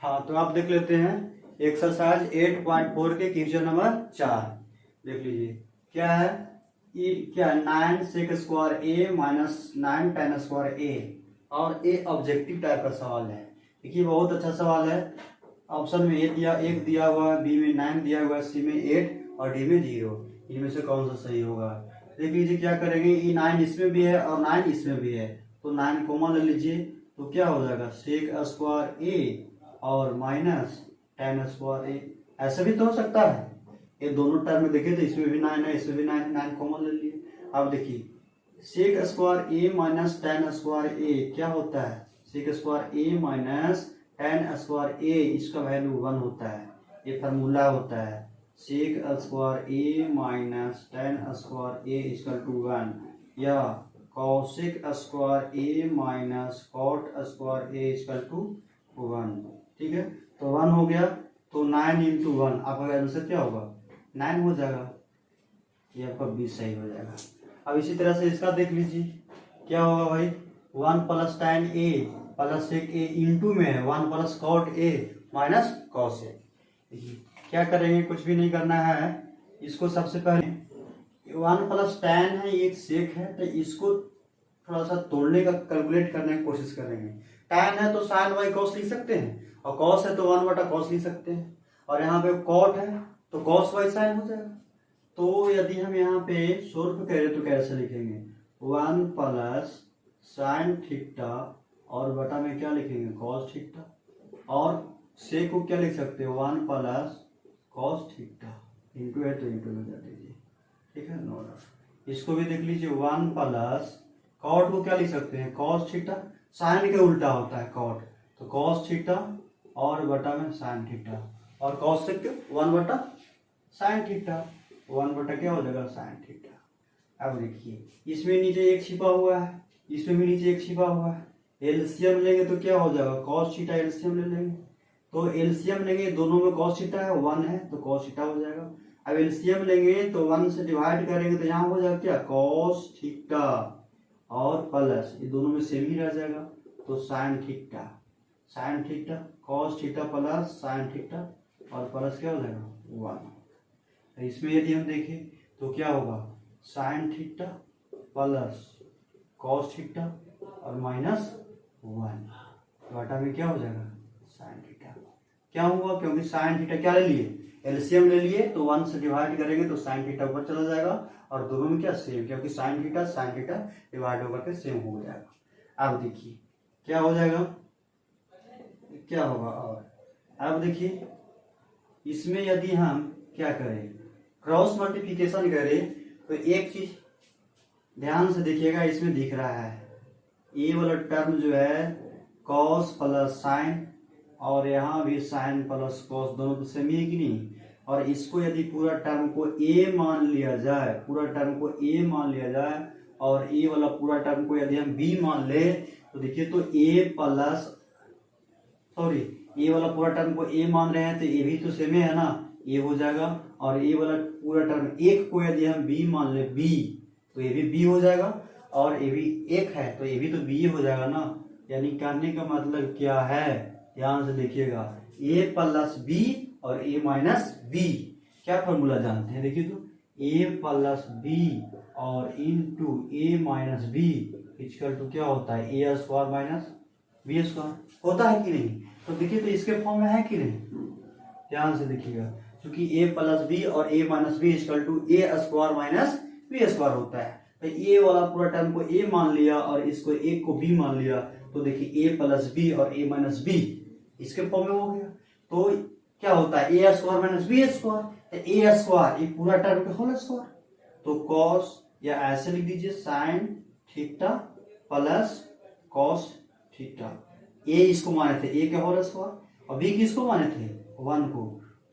हाँ, तो आप देख लेते हैं एक्सरसाइज 8.4 के क्वेश्चन नंबर 4 देख लीजिए। क्या है क्या 9 sec स्क्वायर ए माइनस 9 tan स्क्वायर ए, और ए ऑब्जेक्टिव टाइप का सवाल है। देखिए बहुत अच्छा सवाल है। ऑप्शन में एक दिया हुआ है, बी में 9 दिया हुआ है, सी में 8 और डी में 0। इनमें से कौन सा सही होगा? देख लीजिए क्या करेंगे, ये 9 इसमें भी है और 9 इसमें भी है, तो 9 कॉमन ले लीजिए। तो क्या हो जाएगा सेक स्क्वायर ए और माइनस tan स्क्वायर ए। ऐसा भी तो हो सकता है, ये दोनों टर्म में देखिए तो इसमें भी 9 है, इसमें भी 9 कॉमन ले लिए। अब देखिए sec square A minus tan square a क्या होता है? Sec square A minus tan square a, इसका वैल्यू 1 होता है। ये फार्मूला होता है sec square A minus tan square A equal to 1, या cosec square A minus cot square A equal to 1। ठीक है, तो 1 हो गया, तो 9 इंटू 1 आपका आंसर क्या होगा? 9 हो जाएगा, ये आपका 20 सही हो जाएगा। अब इसी तरह से इसका देख लीजिए क्या होगा भाई, 1 plus tan A plus sec A into में है 1 plus cot A minus cos A. क्या करेंगे, कुछ भी नहीं करना है। इसको सबसे पहले 1 प्लस tan है, एक सेक है, तो इसको थोड़ा सा तोड़ने का कैलकुलेट करने की कोशिश करेंगे। tan है तो साइन बाई कॉस लिख सकते हैं, और कॉस है तो 1/cos लिख सकते हैं, और यहाँ पे कॉट है तो कॉस बाई साइन हो जाएगा। तो यदि हम यहाँ पे सोल्व करें तो कैसे लिखेंगे, 1 प्लस साइन थीटा और बटा में क्या लिखेंगे कॉस थीटा, और सेक को क्या लिख सकते हैं 1 प्लस कॉस थीटा, इंटू है तो इंटू में कर दीजिए। ठीक है, नो डाउट। इसको भी देख लीजिए 1 प्लस कॉट को क्या लिख सकते हैं कॉस थीटा, साइन के उल्टा होता है कॉट, तो कॉस थीटा और बटा में साइन थीटा, और कॉस से क्यों 1/साइन थीटा, 1 क्या हो जाएगा साइन थीटा। अब देखिए इसमें नीचे एक छिपा हुआ है, इसमें भी नीचे एक छिपा हुआ है, एलसीएम लेंगे तो क्या हो जाएगा कॉस थीटा, एलसीएम ले लेंगे तो एलसीएम लेंगे, दोनों में कॉस थीटा है 1 है तो कॉस थीटा हो जाएगा। अब एलसीएम लेंगे तो 1 से डिवाइड करेंगे तो यहाँ हो जाएगा क्या कॉस थीटा, और प्लस ये दोनों में सेम ही रह जाएगा तो sine theta cos theta plus sine theta, और प्लस क्या हो जाएगा 1। इसमें यदि हम देखें तो क्या होगा sign theta plus cos theta और माइनस 1, घाटा में क्या हो जाएगा साइन थीटा। क्या हुआ, क्योंकि साइन थीटा क्या ले लिए एलसीएम ले लिए, तो 1 से डिवाइड करेंगे तो साइन थीटा ऊपर चला जाएगा, और दोनों में क्या सेम, क्योंकि साइन थीटा डिवाइड होकर के सेम हो जाएगा। अब देखिए क्या हो जाएगा, क्या होगा, और अब देखिए इसमें यदि हम क्या करें क्रॉस मल्टीप्लिकेशन करें तो एक चीज ध्यान से देखिएगा, इसमें दिख रहा है ये वाला टर्म जो है कॉस प्लस साइन, और यहाँ भी साइन प्लस कॉस, दोनों तो सेम ही है कि नहीं। और इसको यदि पूरा टर्म को ए मान लिया जाए, और ए वाला पूरा टर्म को यदि हम बी मान ले तो देखिए तो ए वाला पूरा टर्म को ए मान रहे हैं तो ए भी तो सेम है ना, ए हो जाएगा, और ए वाला पूरा टर्म एक को यदि हम बी मान ले बी तो ये भी बी हो जाएगा, और ये भी एक है तो ये भी तो बी हो जाएगा ना। यानी कहने का मतलब क्या है, ध्यान से देखिएगा ए प्लस बी और ए माइनस बी, क्या फॉर्मूला जानते हैं देखिए तो ए प्लस बी और into A minus B equal to क्या होता है ए स्क्वायर माइनस बी स्क्वायर होता है कि नहीं। तो देखिए तो इसके फॉर्म में है कि नहीं, ध्यान से देखिएगा, क्योंकि ए प्लस बी और ए minus B equal to A square minus B square होता है। तो ए वाला पूरा टर्म को ए मान लिया और इसको एक को बी मान लिया, तो देखिए ए प्लस बी और ए माइनस बी इसके फॉर्म में हो गया। तो क्या होता है ए स्क्वायर माइनस बी स्क्वायर, ए स्क्वायर ये पूरा टर्म का होल स्क्वायर, तो कॉस या ऐसे लिख दीजिए sine theta plus cos theta. ए इसको माने थे ए का होल स्क्वायर, और बी किसको माने थे 1 को,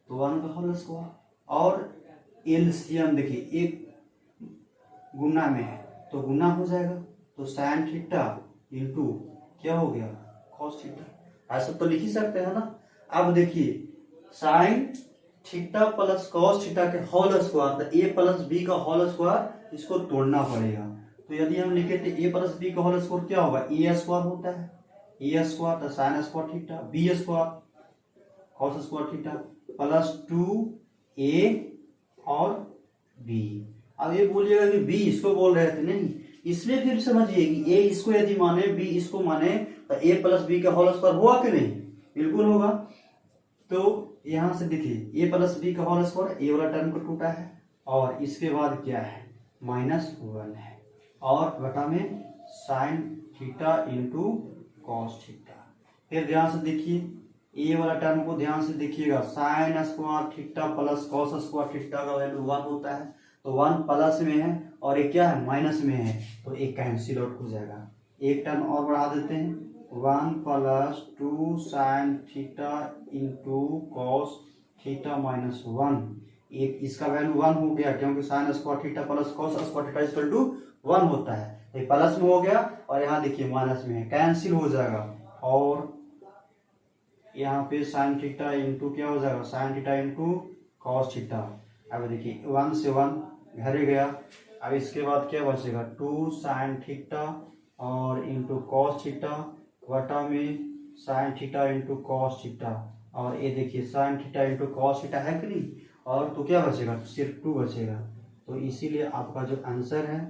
तो 1 का होल स्क्वायर, और एलसीएम देखिए एक गुना में है तो गुना हो जाएगा, तो साइन थीटा इंटू क्या हो गया कॉस थीटा, ऐसा तो लिख ही सकते हैं ना। अब देखिए sine theta plus cos theta के होल स्क्वायर, तो ए प्लस बी का होल स्क्वायर इसको तोड़ना पड़ेगा। तो यदि हम लिखे थे ए प्लस बी का होल स्क्वायर क्या होगा ए स्क्वायर होता है, ए स्क्वायर तो sine square theta, b square cos square theta plus 2a और b। अब ये बोलिएगा कि b इसको बोल रहे थे, नहीं, इसमें फिर समझिए कि a इसको यदि माने b इसको माने तो a प्लस बी का होल स्क्वायर हुआ कि नहीं, बिल्कुल होगा। तो यहां से देखिए a प्लस बी का होल स्क्वायर, a वाला टर्म को टूटा है और इसके बाद क्या है -1 है और बटा में sign theta into cos theta. फिर ध्यान से देखिए ए वाला टर्म को ध्यान से देखिएगा, sign square theta plus cos square theta का वैल्यू 1 होता है, तो 1 प्लस में है और एक क्या है माइनस में है, तो एक कैंसिल आउट हो जाएगा। एक टर्म और बढ़ा देते हैं, 1 plus 2 sine theta into cos theta -1। एक इसका वैल्यू 1 हो गया क्योंकि sine square theta plus cos square theta equal to 1 होता है, ये प्लस में हो गया और यहाँ देखिए माइनस में है, कैंसिल हो जाएगा। और यहाँ पे साइन थीटा इंटू क्या हो जाएगा, sign theta into cos theta. अब देखिए 1 से 1 घर गया, अब इसके बाद क्या बचेगा 2 साइन थीटा और इंटू कॉस थीटा वटा में sign theta into cos theta, और ये देखिए sine theta into cos theta है कि नहीं, और तो क्या बचेगा सिर्फ 2 बचेगा। तो इसीलिए आपका जो आंसर है,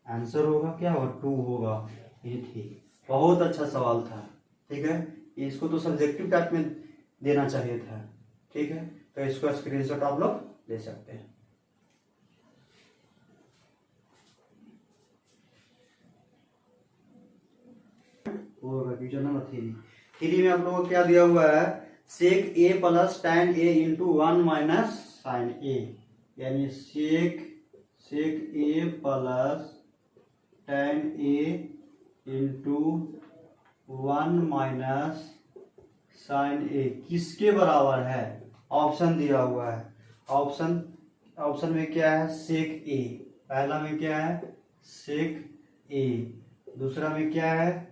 आंसर होगा क्या होगा 2 होगा। ये ठीक, बहुत अच्छा सवाल था, ठीक है, इसको तो सब्जेक्टिव टाइप में देना चाहिए था, ठीक है। तो इसको स्क्रीनशॉट आप लोग ले सकते हैं। क्वेश्चन नंबर 3 में आप लोगों को क्या दिया हुआ है, सेक ए प्लस tan ए इंटू 1 माइनस साइन ए, यानी सेक ए प्लस tan ए इंटू 1 माइनस साइन ए किसके बराबर है, ऑप्शन दिया हुआ है। ऑप्शन में क्या है सेक ए, पहला में क्या है सेक ए, दूसरा में क्या है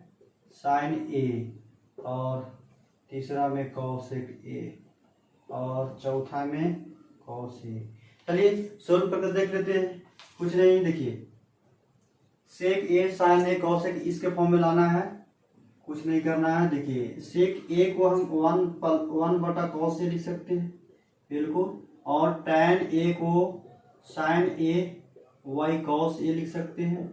साइन ए, और तीसरा में कॉसेक ए, और चौथा में कॉस ए। चलिए सोल्व करके देख लेते हैं। कुछ नहीं, देखिए सेक ए साइन ए कॉसेक इसके फॉर्म में लाना है, कुछ नहीं करना है। देखिए सेक ए को हम 1 बटा कॉस ए लिख सकते हैं, बिल्कुल, और टैन ए को sign A Y cos A लिख सकते हैं,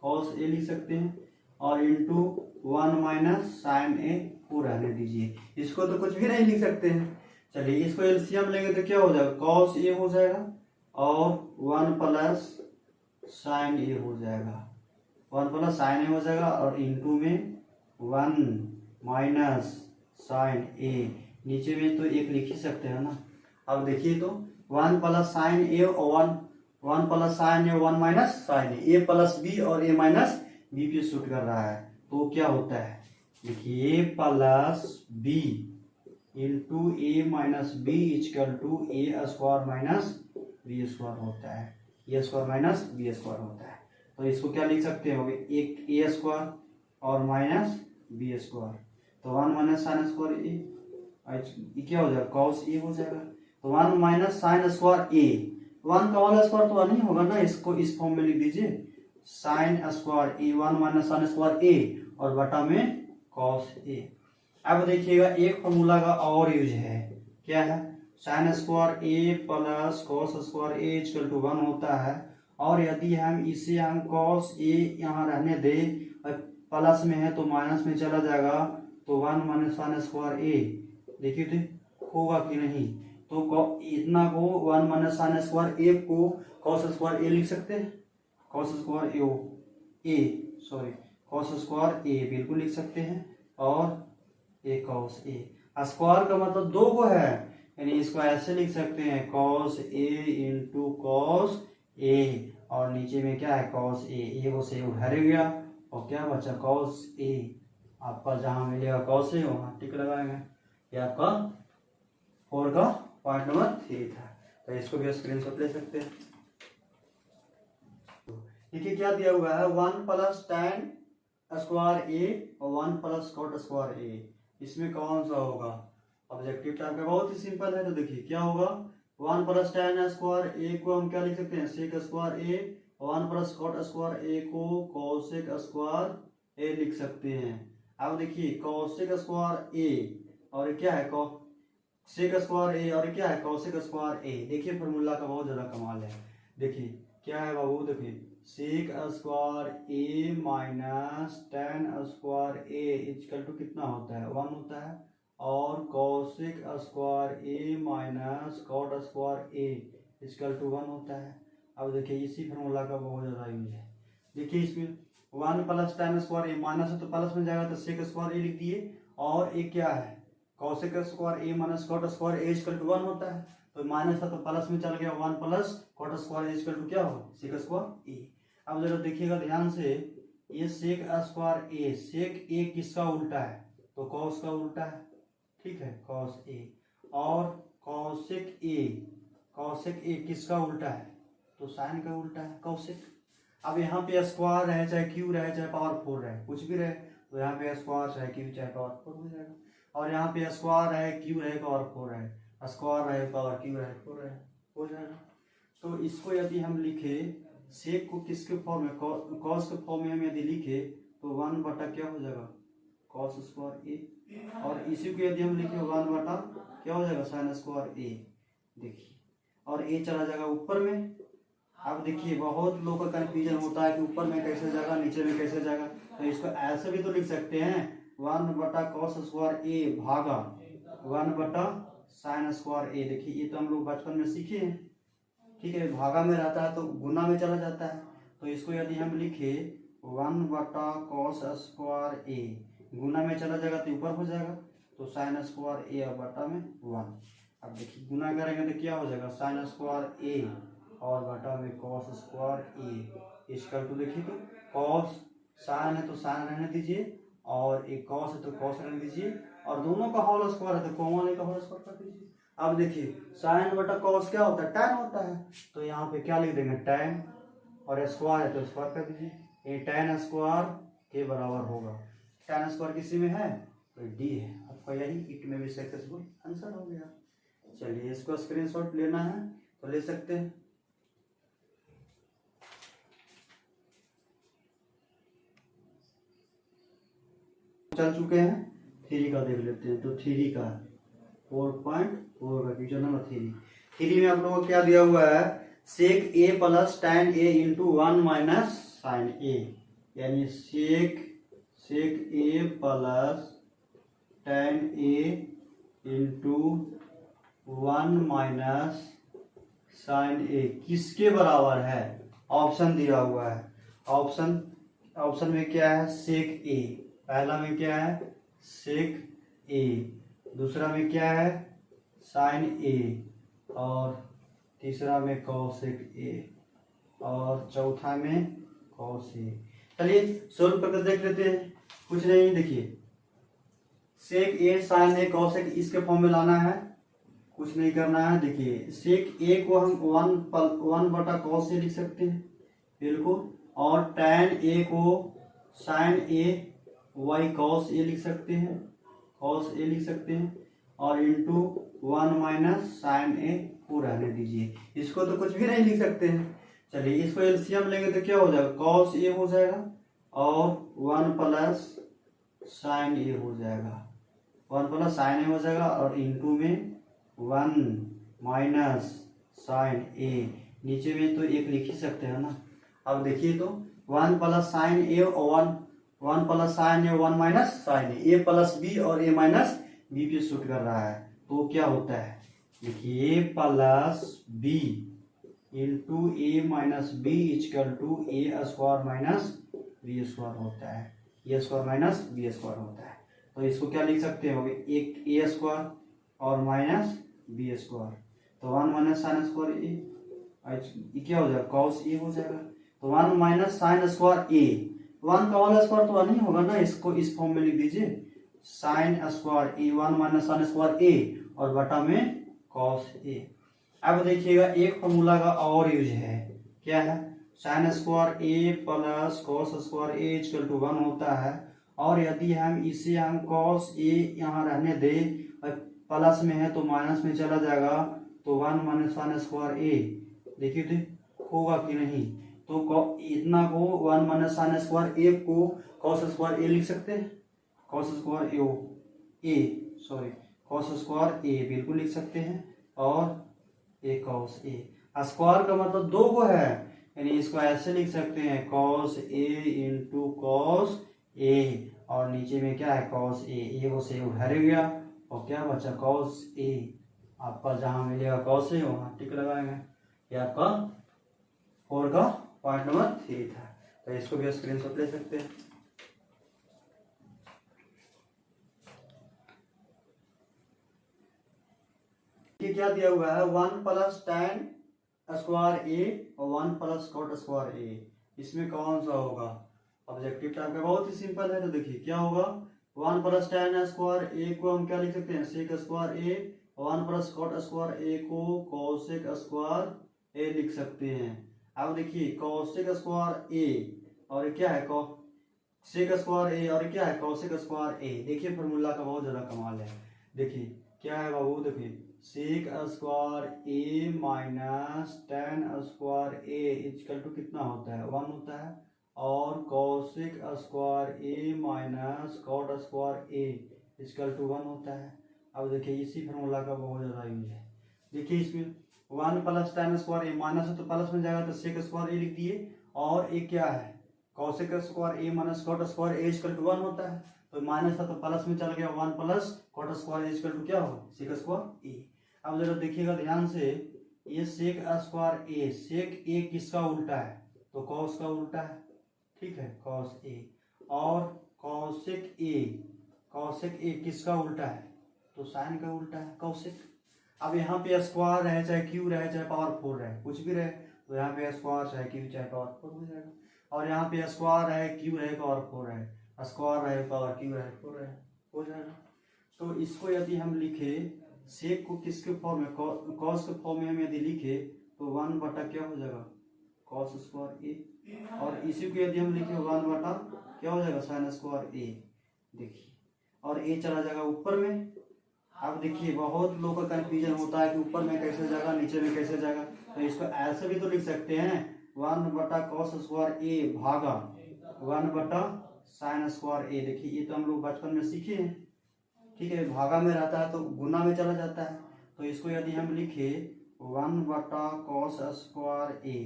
कॉस ए लिख सकते हैं, और इंटू 1 माइनस साइन ए को रहने दीजिए, इसको तो कुछ भी नहीं लिख सकते हैं। चलिए इसको एलसीएम लेंगे तो क्या हो जाएगा कॉस ए हो जाएगा और 1 प्लस साइन ए हो जाएगा, 1 प्लस साइन ए हो जाएगा, और इंटू में 1 माइनस साइन ए, नीचे में तो एक लिख ही सकते हैं ना। अब देखिए तो 1 प्लस साइन ए और 1 plus sine A 1 minus sine A plus B और ए माइनस बी पे शूट कर रहा है, तो क्या होता है देखिए A plus B into A minus B equal to A square minus B square होता है, ए स्क्वायर माइनस बी स्क्वायर होता है। तो इसको क्या लिख सकते हैं, एक ए स्क्वायर और माइनस बी स्क्वायर, तो 1 माइनस साइन स्क्वायर ए, क्या हो जाएगा कॉस ए हो जाएगा। तो 1 माइनस साइन स्क्वायर ए, 1 का होल स्क्वायर तो 1 ही होगा ना, इसको इस फॉर्म में लिख दीजिए साइन स्क्वायर ए 1 माइनस साइन स्क्वायर ए और बटा में कॉस ए। अब देखिएगा एक फॉर्मूला का और यूज है, क्या है sine square a plus cos square A equal to 1 होता है, और यदि हम कॉस ए यहाँ रहने दें और प्लस में है तो माइनस में चला जाएगा, तो 1 माइनस साइन स्क्वायर ए, देखिए तो होगा कि नहीं, तो इतना को 1 माइनस साइन स्क्वायर ए को कॉस स्क्वायर ए लिख सकते हैं, कॉस स्क्वायर कॉस स्क्वायर ए बिल्कुल लिख सकते हैं, और ए कॉस ए, स्क्वायर का मतलब 2 को है, यानी इसको ऐसे लिख सकते हैं cos A into cos A, और नीचे में क्या है कॉस ए को से उधर गया और क्या बचा कॉस ए, आपका जहां मिलेगा कॉस ए वहां टिक लगाएंगे। ये आपका 4 का पॉइंट नंबर 3 था, तो इसको भी स्क्रीनशॉट ले सकते हैं। देखिए क्या दिया हुआ है 1 प्लस tan स्क्वायर ए और 1 प्लस कॉट स्क्वायर ए, इसमें कौन सा होगा ऑब्जेक्टिव टाइप का, बहुत ही सिंपल है। तो देखिए क्या होगा 1 प्लस tan स्क्वायर ए को हम क्या लिख सकते हैं सेक स्क्वायर ए, 1 प्लस कॉट स्क्वायर ए को कोसेक स्क्वायर ए लिख सकते हैं। अब देखिए कोसेक स्क्वायर ए और क्या है सेक स्क्वायर ए और क्या है कॉसेक स्क्वायर ए। देखिए फॉर्मूला का बहुत ज्यादा कमाल है। देखिए क्या है बाबू, देखिए sec square A minus tan square A equal to कितना होता है 1 होता है, और cosec square A minus cot square A equal to 1 होता है। अब देखिए इसी फॉर्मूला का बहुत ज़्यादा यूज है। देखिए इसमें 1 प्लस टेन स्क्वायर ए माइनस है तो प्लस में जाएगा तो सेक स्क्वायर ए लिख दिए, और एक क्या है cosec square A minus cot square A equal to 1 होता है, तो माइनस था तो प्लस में चल गया 1 plus cot square A equal to क्या हो सेक स्क्वायर ए। अब जरा देखिएगा ध्यान से, ये सेक स्क्वायर ए, सेक ए किसका उल्टा है तो कॉस का उल्टा है, ठीक है कॉस ए, और कॉसेक ए किसका उल्टा है तो साइन का उल्टा है कॉसेक। अब यहाँ पे स्क्वायर रहे चाहे क्यू रहे चाहे पावर 4 रहे कुछ भी रहे, तो यहाँ पे स्क्वायर चाहे क्यू चाहे पावर 4 हो जाएगा, और यहाँ पे स्क्वायर रहे क्यू रहे पावर 4 रहे स्क्वायर रहे पावर क्यू रहे 4 रहे हो जाएगा। तो इसको यदि हम लिखे सेक को किसके फॉर्म में कॉस के फॉर्म में हम यदि लिखे तो 1 बटा क्या हो जाएगा कॉस स्क्वायर ए, और इसी को यदि हम लिखे 1 बटा क्या हो जाएगा साइन स्क्वायर ए। देखिए और ए चला जाएगा ऊपर में। अब देखिए बहुत लोगों का कंफ्यूजन होता है कि ऊपर में कैसे जाएगा नीचे में कैसे जाएगा, तो इसको ऐसे भी तो लिख सकते हैं 1 बटा कॉस स्क्वायर ए भागा 1 बटा साइन स्क्वायर ए। देखिए ये तो हम लोग बचपन में सीखे हैं, ठीक है भागा में रहता है तो गुना में चला जाता है, तो इसको यदि हम लिखे 1 बटा कॉस स्क्वायर ए गुना में चला जाएगा तो ऊपर हो जाएगा तो साइन स्क्वायर ए और बटा में 1। अब देखिए गुना करेंगे तो क्या हो जाएगा साइन स्क्वायर ए और बटा में कॉस स्क्वायर ए इसका तो देखिए तो कॉस साइन है तो साइन रहने दीजिए, और एक कॉस है तो कॉस रहने दीजिए, और दोनों का होल स्क्वायर है तो कॉमन का होल स्क्वायर कर दीजिए। अब देखिए साइन बटा कॉस क्या होता है टैन होता है, तो यहाँ पे क्या लिख देंगे टैन, और स्क्वायर है तो स्क्वायर कर दीजिए, ये टैन स्क्वायर के बराबर होगा। टैन स्क्वायर किसी में है तो डी है, आपका यही इट में भी सक्सेसफुल आंसर हो गया। चलिए इसको स्क्रीनशॉट लेना है तो ले सकते हैं। चल चुके हैं, 3 का देख लेते हैं। तो 3 का 4.4 का क्वेश्चन नंबर 3 में आप लोगों को क्या दिया हुआ है सेक ए plus tan A into 1 minus sine ए, यानी सेक ए plus tan A into 1 minus sine ए किसके बराबर है, ऑप्शन दिया हुआ है। ऑप्शन में क्या है सेक ए, पहला में क्या है सेक ए, दूसरा में क्या है साइन ए, और तीसरा में कॉसेक ए, और चौथा में कॉस ए। चलिए सोल्व करके देख लेते हैं। कुछ नहीं, देखिए सेक ए साइन ए कॉसेक इसके फॉर्म में लाना है, कुछ नहीं करना है। देखिए सेक ए को हम 1 बटा कॉस ए लिख सकते हैं बिल्कुल, और टैन ए को sign A Y cos A लिख सकते हैं, कॉस ए लिख सकते हैं, और इंटू 1 माइनस साइन ए को रहने दीजिए, इसको तो कुछ भी नहीं लिख सकते हैं। चलिए इसको एलसीएम लेंगे तो क्या हो जाएगा कॉस ए हो जाएगा, और 1 प्लस साइन ए हो जाएगा, 1 प्लस साइन ए हो जाएगा, और इंटू में 1 माइनस साइन ए, नीचे में तो एक लिख ही सकते हैं ना। अब देखिए तो 1 प्लस साइन ए और 1 plus sine A 1 minus sine A plus B और ए माइनस बी पे शूट कर रहा है, तो क्या होता है देखिए A plus B into A minus B equal to A square minus B square होता है, ए स्क्वायर माइनस बी स्क्वायर होता है। तो इसको क्या लिख सकते हो एक ए स्क्वायर और माइनस बी स्क्वायर, तो 1 माइनस साइन स्क्वायर ए क्या हो जाएगा कॉस ए हो जाएगा, तो 1 माइनस साइन स्क्वायर ए, 1 का होल स्क्वायर तो 1 ही होगा ना, इसको इस फॉर्म में लिख दीजिए साइन स्क्वायर ए 1 माइनस साइन स्क्वायर ए और बटा में कॉस ए। अब देखिएगा एक फॉर्मूला का और यूज है, क्या है sine square a plus cos square A equal to 1 होता है, और यदि हम इसे हम कॉस ए यहाँ रहने दें और प्लस में है तो माइनस में चला जाएगा, तो 1 माइनस साइन स्क्वायर ए देखिए तो होगा कि नहीं, तो इतना को 1 माइनस साइन स्क्वायर ए को कॉस स्क्वायर ए लिख सकते हैं, कॉस स्क्वायर ए सॉरी कॉस स्क्वायर ए बिल्कुल लिख सकते हैं, और ए कॉस ए। स्क्वायर का मतलब दो को है, यानी इसको ऐसे लिख सकते हैं cos A into cos A, और नीचे में क्या है कॉस ए को से उधर गया और क्या बचा कॉस ए। आपका जहां मिलेगा कॉस ए वहां टिक लगाएंगे। ये आपका 4 का पॉइंट नंबर 3 था, तो इसको भी स्क्रीनशॉट ले सकते हैं। ये क्या दिया हुआ है 1 प्लस tan स्क्वायर ए और 1 प्लस कॉट स्क्वायर ए, इसमें कौन सा होगा ऑब्जेक्टिव टाइप का? बहुत ही सिंपल है, तो देखिए क्या होगा 1 प्लस tan स्क्वायर ए को हम क्या लिख सकते हैं सेक स्क्वायर ए, 1 प्लस कॉट स्क्वायर ए को कोसेक स्क्वायर ए लिख सकते हैं। अब देखिए कोसेक स्क्वायर ए और क्या है सेक स्क्वायर ए और क्या है कोसेक स्क्वायर ए। देखिए फॉर्मूला का बहुत ज्यादा कमाल है। देखिए क्या है बाबू, देखिए sec square A minus tan square A equal to कितना होता है 1 होता है, और cosec square A minus cot square A equal to 1 होता है। अब देखिए इसी फॉर्मूला का बहुत ज्यादा यूज है। देखिए इसमें 1 प्लस tan स्क्वायर ए माइनस है तो प्लस में जाएगा तो सेक स्क्वायर ए लिख दिए, और एक क्या है cosec square A minus cot square A equal to 1 होता है, तो माइनस था तो प्लस में चल गया 1 plus cot square A equal to क्या होगा सेक स्क्वायर ए। अब जरा देखिएगा ध्यान से, ये सेक स्क्वायर ए, सेक ए किसका उल्टा है तो कॉस का उल्टा है, ठीक है कॉस ए, और कॉसेक ए किसका उल्टा है तो साइन का उल्टा है कॉसेक। अब यहाँ पे स्क्वायर रहे चाहे क्यू रहे चाहे पावर 4 रहे कुछ भी रहे, तो यहाँ पे स्क्वायर चाहे क्यू चाहे पावर 4 हो जाएगा, और यहाँ पे स्क्वायर रहे क्यू रहे पावर 4 रहे, स्क्वायर रहे पावर क्यू रहे 4 रहे हो जाएगा। तो इसको यदि हम लिखे सेक को किसके फॉर्म में कॉस के फॉर्म में हम यदि लिखे तो 1 बटा क्या हो जाएगा कॉस स्क्वायर ए, और इसी को यदि हम लिखे 1 बटा क्या हो जाएगा साइन स्क्वायर ए। देखिए और ए चला जाएगा ऊपर में। अब देखिए बहुत लोगों का कंफ्यूजन होता है कि ऊपर में कैसे जाएगा नीचे में कैसे जाएगा, तो इसको ऐसे भी तो लिख सकते हैं 1 बटा कॉस स्क्वायर ए भागा 1 बटा साइन स्क्वायर ए। देखिए ये तो हम लोग बचपन में सीखे हैं, ठीक है भागा में रहता है तो गुना में चला जाता है, तो इसको यदि हम लिखे 1 बटा कॉस स्क्वायर ए,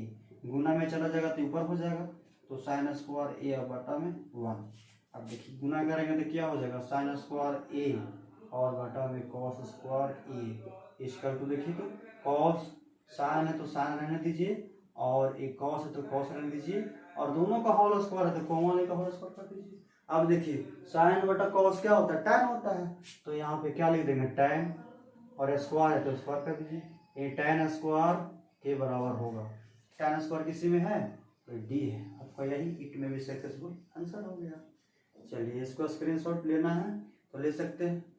गुना में चला जाएगा तो ऊपर हो जाएगा तो साइन स्क्वायर ए और बटा में 1। अब देखिए गुना करेंगे तो क्या हो जाएगा साइन स्क्वायर ए और बटा में कॉस स्क्वायर ए इसका टू। देखिए तो कॉस साइन है तो साइन रहने दीजिए, और एक कॉस है तो कॉस रहने दीजिए, और दोनों का होल स्क्वायर है तो कॉमन लेकर होल स्क्वायर कर दीजिए। अब देखिए साइन बटा कॉस क्या होता है tan होता है, तो यहाँ पे क्या लिख देंगे tan, और स्क्वायर है तो स्क्वायर कर दीजिए, ये tan स्क्वायर के बराबर होगा। tan स्क्वायर किसी में है तो डी है आपका, यही इट में भी सक्सेसफुल आंसर हो गया। चलिए इसको स्क्रीनशॉट लेना है तो ले सकते हैं।